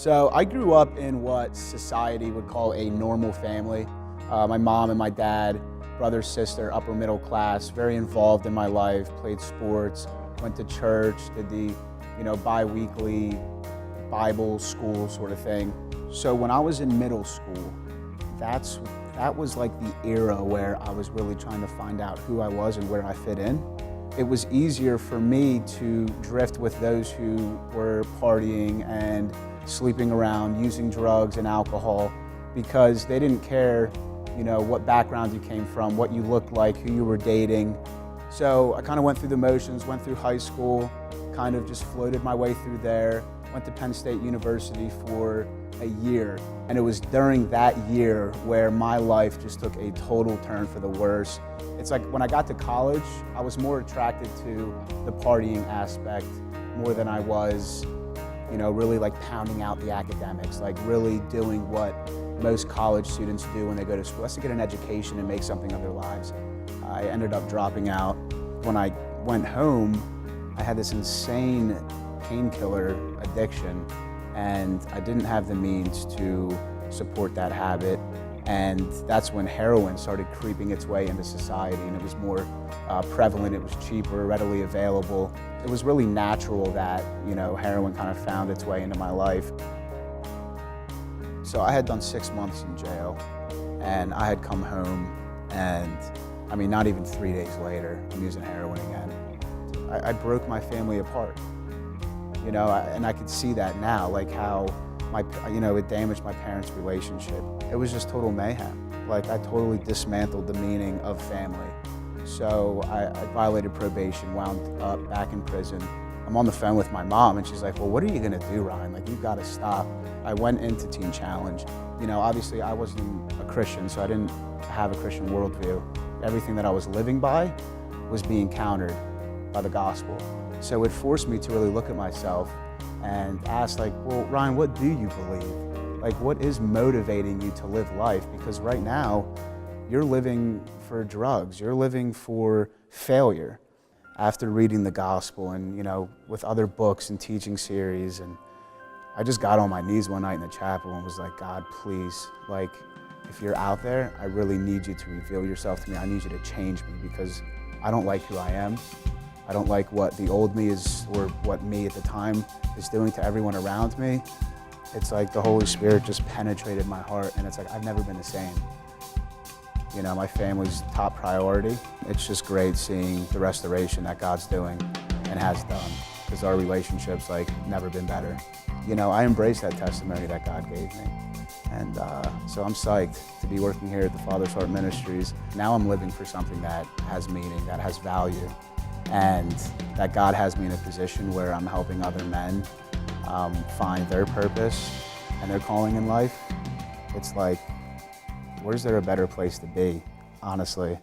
So I grew up in what society would call a normal family. My mom and my dad, brother, sister, upper middle class, very involved in my life, played sports, went to church, did the bi-weekly Bible school sort of thing. So when I was in middle school, that was like the era where I was really trying to find out who I was and where I fit in. It was easier for me to drift with those who were partying and sleeping around, using drugs and alcohol, because they didn't care, what background you came from, what you looked like, who you were dating. So I kind of went through the motions, went through high school, kind of just floated my way through there, went to Penn State University for a year. And it was during that year where my life just took a total turn for the worse. It's like when I got to college, I was more attracted to the partying aspect more than I was, really like pounding out the academics, like really doing what most college students do when they go to school. That's to get an education and make something of their lives. I ended up dropping out. When I went home, I had this insane painkiller addiction, and I didn't have the means to support that habit. And that's when heroin started creeping its way into society, and it was more prevalent, it was cheaper, readily available. It was really natural that, heroin kind of found its way into my life. So I had done 6 months in jail, and I had come home, and not even 3 days later, I'm using heroin again. I broke my family apart, and I could see that now, like how it damaged my parents' relationship. It was just total mayhem. Like, I totally dismantled the meaning of family. So I violated probation, wound up back in prison. I'm on the phone with my mom, and she's like, well, what are you gonna do, Ryan? Like, you've gotta stop. I went into Teen Challenge. Obviously I wasn't a Christian, so I didn't have a Christian worldview. Everything that I was living by was being countered by the gospel. So it forced me to really look at myself and ask, like, well, Ryan, what do you believe? Like, what is motivating you to live life? Because right now, you're living for drugs. You're living for failure. After reading the gospel and, with other books and teaching series, and I just got on my knees one night in the chapel and was like, God, please, like, if you're out there, I really need you to reveal yourself to me. I need you to change me, because I don't like who I am. I don't like what the old me is, or what me at the time is doing to everyone around me. It's like the Holy Spirit just penetrated my heart, and it's like I've never been the same. My family's top priority. It's just great seeing the restoration that God's doing and has done, because our relationship's like never been better. I embrace that testimony that God gave me. And so I'm psyched to be working here at the Father's Heart Ministries. Now I'm living for something that has meaning, that has value, and that God has me in a position where I'm helping other men find their purpose and their calling in life. It's like, where's there a better place to be, honestly?